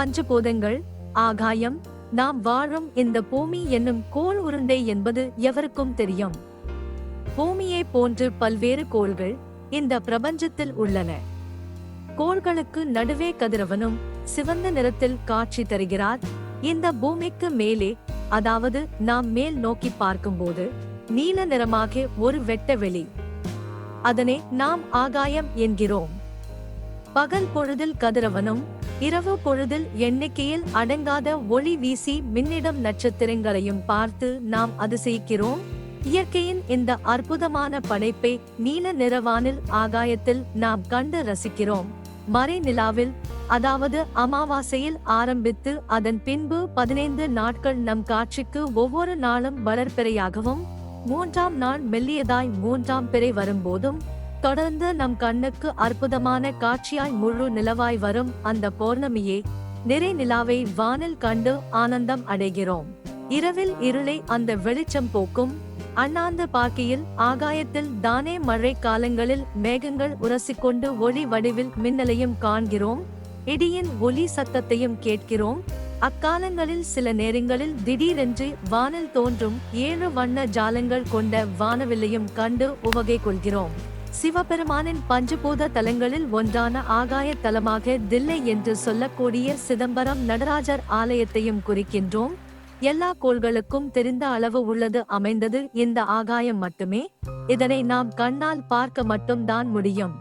பஞ்சபூதங்கள், ஆகாயம், நாம் வாழும் இந்த பூமி என்னும் கோள் உருண்டை என்பது எவருக்கும் தெரியும். பூமியை போன்று பல்வேறு கோள்கள் இந்த பிரபஞ்சத்தில் உள்ளன. கோள்களுக்கு நடுவே கதிரவனும் சிவந்த நிறத்தில் காட்சி தருகிறார். இந்த பூமிக்கு மேலே, அதாவது நாம் மேல் நோக்கி பார்க்கும்போது நீல நிறமாக ஒரு வெட்ட வெளி, அதனை நாம் ஆகாயம் என்கிறோம். பகல் பொழுதில் கதிரவனும், இரவு பொழுதில் எண்ணிக்கையில் அடங்காத ஒளி வீசி மின்னிடம் நட்சத்திரங்களையும் பார்த்து நாம் அதிசயிக்கிறோம். இயற்கையின் இந்த அற்புதமான படைப்பை நீல நிறவானில் ஆகாயத்தில் நாம் கண்டு ரசிக்கிறோம். மறை நிலாவில், அதாவது அமாவாசையில் ஆரம்பித்து அதன் பின்பு 15 நாட்கள் நம் காட்சிக்கு ஒவ்வொரு நாளும் வளர்பிறையாகவும், 3ஆம் நாள் மெல்லியதாய் 3ஆம் பிறை வரும்போதும் தொடர்ந்து நம் கண்ணுக்கு அற்புதமான காட்சியாய் முழு நிலவாய் வரும் அந்த பௌர்ணமியே நிறை நிலாவை வானில் கண்டு ஆனந்தம் அடைகிறோம். இரவில் இருளை அந்த வெளிச்சம் போக்கும். அண்ணாந்து பார்க்கையில் ஆகாயத்தில் தானே மழை காலங்களில் மேகங்கள் உரசிக்கொண்டு ஒளி வடிவில் மின்னலையும் காண்கிறோம். இடியின் ஒலி சத்தத்தையும் கேட்கிறோம். அக்காலங்களில் சில நேரங்களில் திடீரென்று வானில் தோன்றும் 7 வண்ண ஜாலங்கள் கொண்ட வானவில்லையும் கண்டு உவகை கொள்கிறோம். சிவபெருமானின் பஞ்சபூத தலங்களில் ஒன்றான ஆகாய தலமாக தில்லை என்று சொல்லக்கூடிய சிதம்பரம் நடராஜர் ஆலயத்தையும் குறிக்கின்றோம். எல்லா கோள்களுக்கும் தெரிந்த அளவு உள்ளது அமைந்தது இந்த ஆகாயம் மட்டுமே. இதனை நாம் கண்ணால் பார்க்க மட்டும்தான் முடியும்.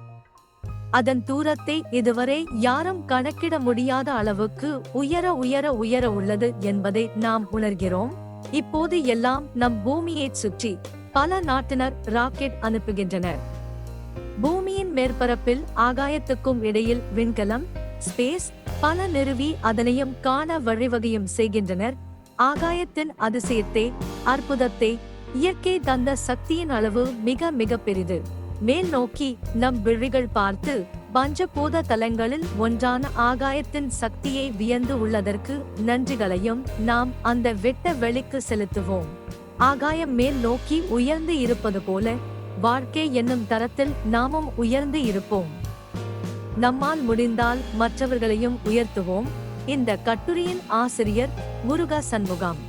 அதன் தூரத்தை இதுவரை யாரும் கணக்கிட முடியாத அளவுக்கு உயர உயர உயர உள்ளது என்பதை நாம் உணர்கிறோம். இப்போது எல்லாம் நம் பூமியை சுற்றி பல நாட்டினர் ராக்கெட் அனுப்புகின்றனர். பூமியின் மேற்பரப்பில் ஆகாயத்துக்கும் இடையில் விண்கலம், ஸ்பேஸ் பல நிறுவி அதனையும் காண வழிவகையும் செய்கின்றனர். ஆகாயத்தின் அதிசயத்தை, அற்புதத்தை, இயற்கை தந்த சக்தியின் அளவு மிக மிக பெரிது. மேல் நோக்கி நம் விழிகள் பார்த்து பஞ்சபூத தலங்களில் ஒன்றான ஆகாயத்தின் சக்தியை வியந்து உள்ளதற்கு நன்றிகளையும் நாம் அந்த வெட்ட வெளிக்கு செலுத்துவோம். ஆகாயம் மேல் நோக்கி உயர்ந்து இருப்பது போல வாழ்க்கை என்னும் தரத்தில் நாமும் உயர்ந்து இருப்போம். நம்மால் முடிந்தால் மற்றவர்களையும் உயர்த்துவோம். இந்த கட்டுரையின் ஆசிரியர் முருகா சண்முகம்.